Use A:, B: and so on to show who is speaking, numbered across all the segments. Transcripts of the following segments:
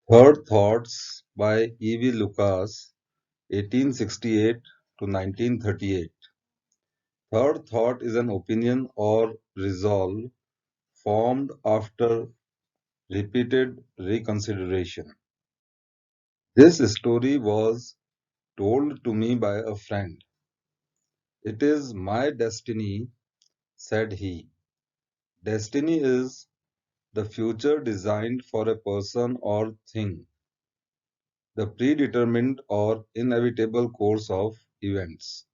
A: Third Thoughts by E. V. Lucas, 1868 to 1938. Third thought is an opinion or resolve formed after repeated reconsideration. This story was told to me by a friend. It is my destiny, said he. Destiny is the future designed for a person or thing, the predetermined or inevitable course of events.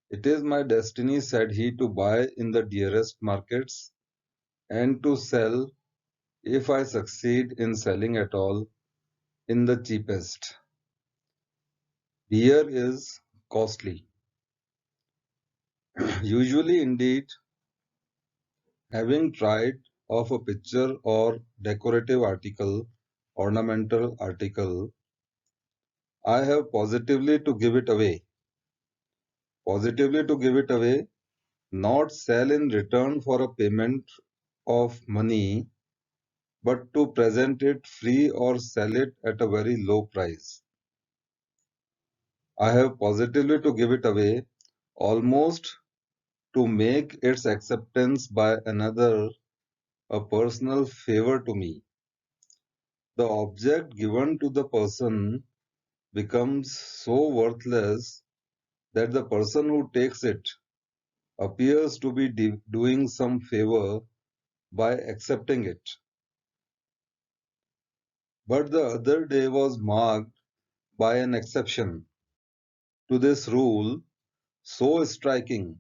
A: It is my destiny, said he, to buy in the dearest markets and to sell, if I succeed in selling at all, in the cheapest. Dear is costly. Usually, indeed, having tried of a picture or decorative article, ornamental article, I have positively to give it away. Positively to give it away, not sell in return for a payment of money, but to present it free or sell it at a very low price. I have positively to give it away, almost to make its acceptance by another a personal favor to me. The object given to the person becomes so worthless that the person who takes it appears to be doing some favor by accepting it. But the other day was marked by an exception to this rule so striking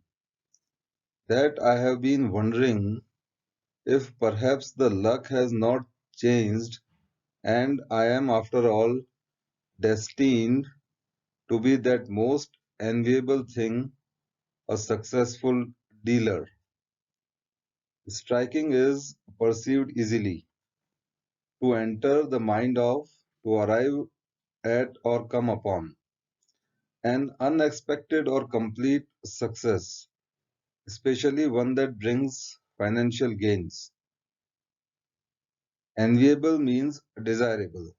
A: that I have been wondering if perhaps the luck has not changed and I am after all destined to be that most enviable thing, a successful dealer. Striking is perceived easily, to enter the mind of, to arrive at or come upon. An unexpected or complete success, especially one that brings financial gains. Enviable means desirable.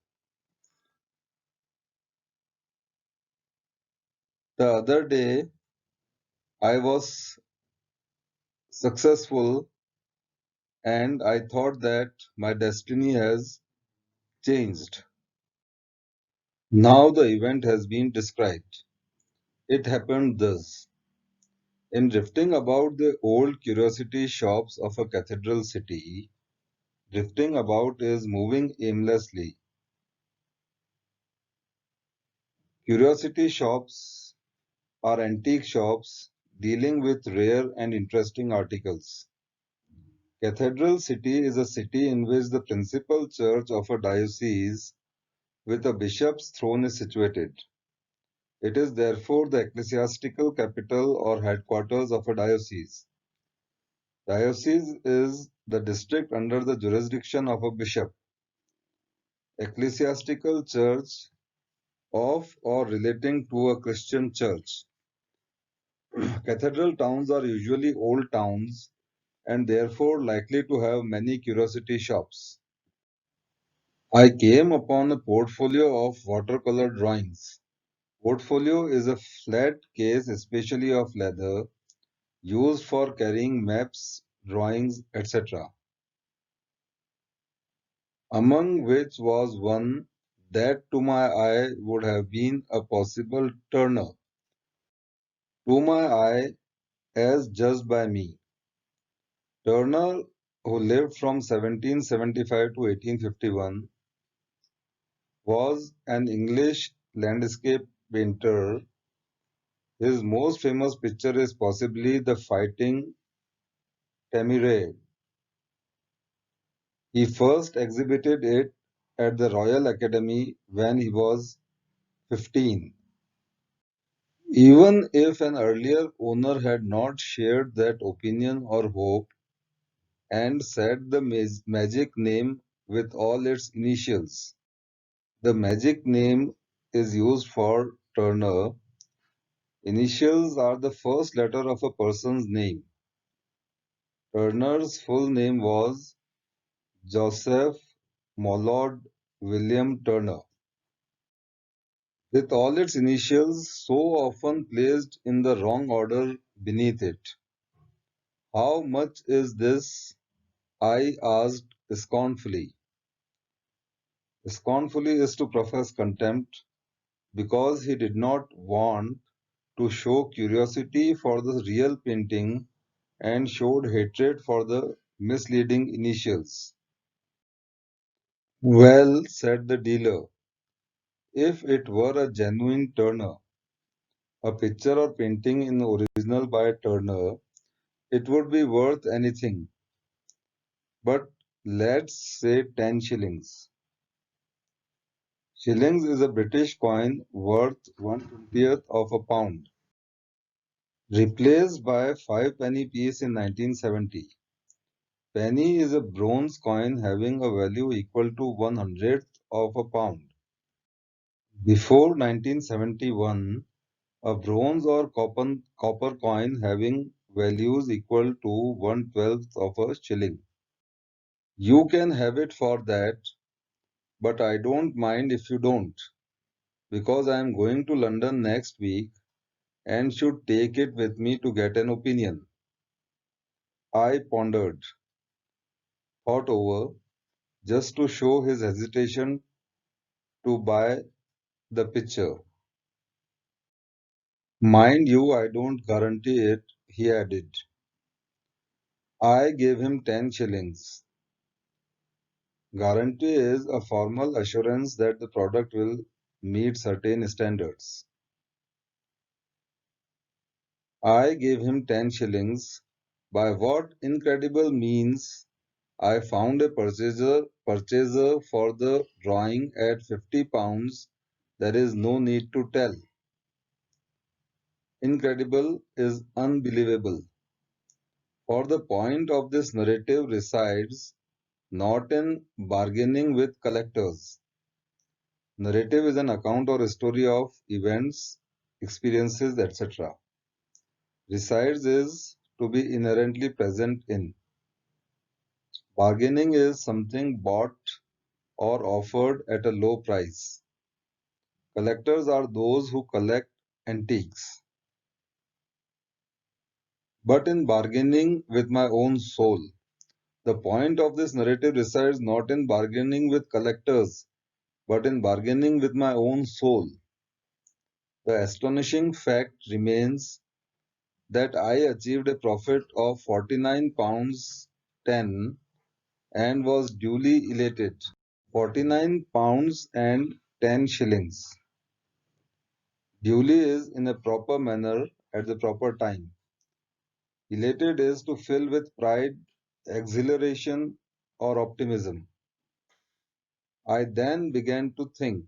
A: The other day, I was successful and I thought that my destiny has changed. Now the event has been described. It happened thus. In drifting about the old curiosity shops of a cathedral city, drifting about is moving aimlessly. Curiosity shops are antique shops dealing with rare and interesting articles. Cathedral city is a city in which the principal church of a diocese with a bishop's throne is situated. It is therefore the ecclesiastical capital or headquarters of a diocese. Diocese is the district under the jurisdiction of a bishop. Ecclesiastical church of or relating to a Christian church. Cathedral towns are usually old towns and therefore likely to have many curiosity shops. I came upon a portfolio of watercolor drawings. Portfolio is a flat case, especially of leather, used for carrying maps, drawings, etc., among which was one that to my eye would have been a possible Turner. To my eye, as judged by me. Turner, who lived from 1775 to 1851, was an English landscape painter. His most famous picture is possibly the Fighting Temeraire. He first exhibited it at the Royal Academy when he was 15. Even if an earlier owner had not shared that opinion or hope and said the magic name with all its initials. The magic name is used for Turner. Initials are the first letter of a person's name. Turner's full name was Joseph Mollard William Turner. With all its initials so often placed in the wrong order beneath it. How much is this? I asked scornfully. Scornfully is to profess contempt because he did not want to show curiosity for the real painting and showed hatred for the misleading initials. Well, said the dealer, if it were a genuine Turner, a picture or painting in original by Turner, it would be worth anything. But let's say 10 shillings. Shillings is a British coin worth 1/20th of a pound, replaced by a 5-penny piece in 1970. Penny is a bronze coin having a value equal to 1/100th of a pound. Before 1971, a bronze or copper coin having values equal to 1/12th of a shilling. You can have it for that, but I don't mind if you don't, because I am going to London next week and should take it with me to get an opinion. I pondered, thought over, just to show his hesitation to buy the picture. Mind you, I don't guarantee it, he added. I gave him 10 shillings. Guarantee is a formal assurance that the product will meet certain standards. I gave him 10 shillings. By what incredible means I found a purchaser for the drawing at £50. There is no need to tell. Incredible is unbelievable. For the point of this narrative resides not in bargaining with collectors. Narrative is an account or a story of events, experiences, etc. Resides is to be inherently present in. Bargaining is something bought or offered at a low price. Collectors are those who collect antiques. But in bargaining with my own soul, the point of this narrative resides not in bargaining with collectors, but in bargaining with my own soul. The astonishing fact remains that I achieved a profit of £49 10 and was duly elated. £49 and 10 shillings. Duly is in a proper manner at the proper time. Elated is to fill with pride, exhilaration, or optimism. I then began to think.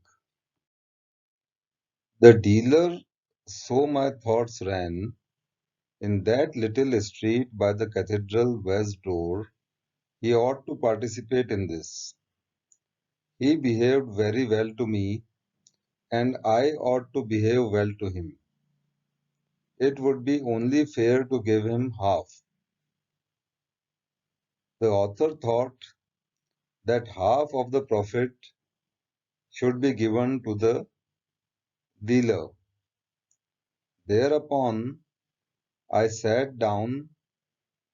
A: The dealer, so my thoughts ran, in that little street by the cathedral west door, he ought to participate in this. He behaved very well to me, and I ought to behave well to him. It would be only fair to give him half. The author thought that half of the profit should be given to the dealer. Thereupon, I sat down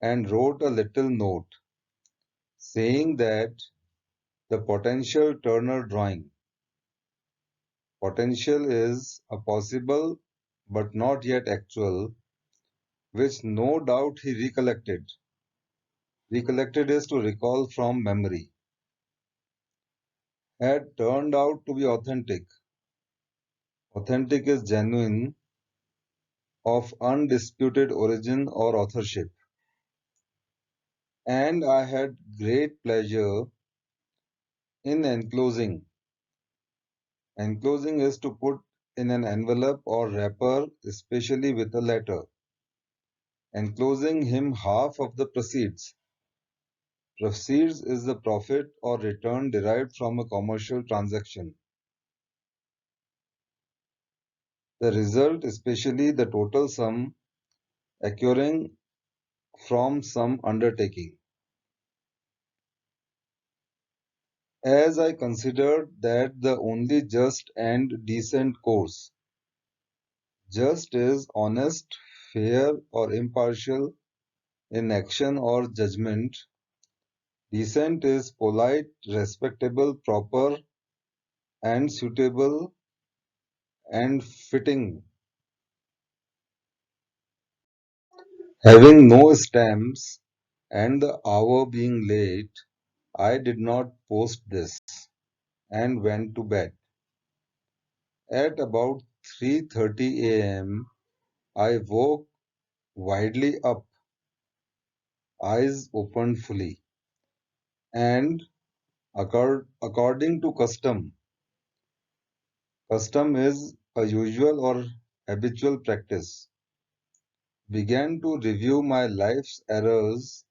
A: and wrote a little note saying that the potential Turner drawing. Potential is a possible but not yet actual, which no doubt he recollected. Recollected is to recall from memory. Had turned out to be authentic. Authentic is genuine, of undisputed origin or authorship. And I had great pleasure in enclosing. Enclosing is to put in an envelope or wrapper, especially with a letter. Enclosing him half of the proceeds. Proceeds is the profit or return derived from a commercial transaction. The result, especially the total sum accruing from some undertaking. as I considered that the only just and decent course. Just is honest, fair, or impartial in action or judgment. Decent is polite, respectable, proper, and suitable and fitting. Having no stamps and the hour being late, I did not post this and went to bed. At about 3:30 a.m., I woke widely up, eyes opened fully, and according to custom is a usual or habitual practice, began to review my life's errors,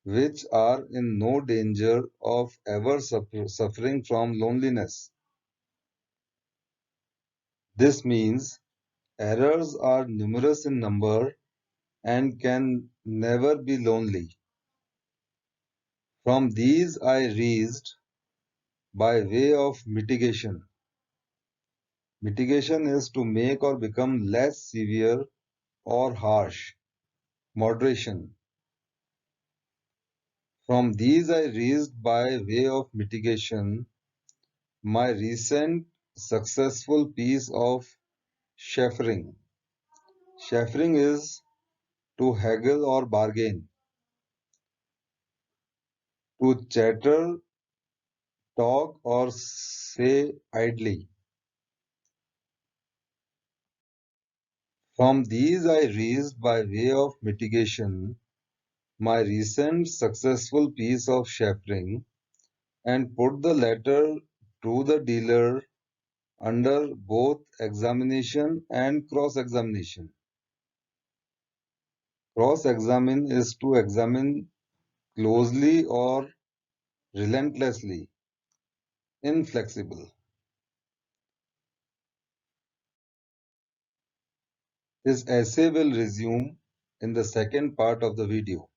A: which are in no danger of ever suffering from loneliness. This means errors are numerous in number and can never be lonely. From these I reasoned by way of mitigation. Mitigation is to make or become less severe or harsh. Moderation. From these I reasoned by way of mitigation my recent successful piece of chaffering. Chaffering is to haggle or bargain, to chatter, talk, or say idly. From these I reasoned by way of mitigation my recent successful piece of chaffering and put the letter to the dealer under both examination and cross-examination. Cross-examine is to examine closely or relentlessly, inflexible. This essay will resume in the second part of the video.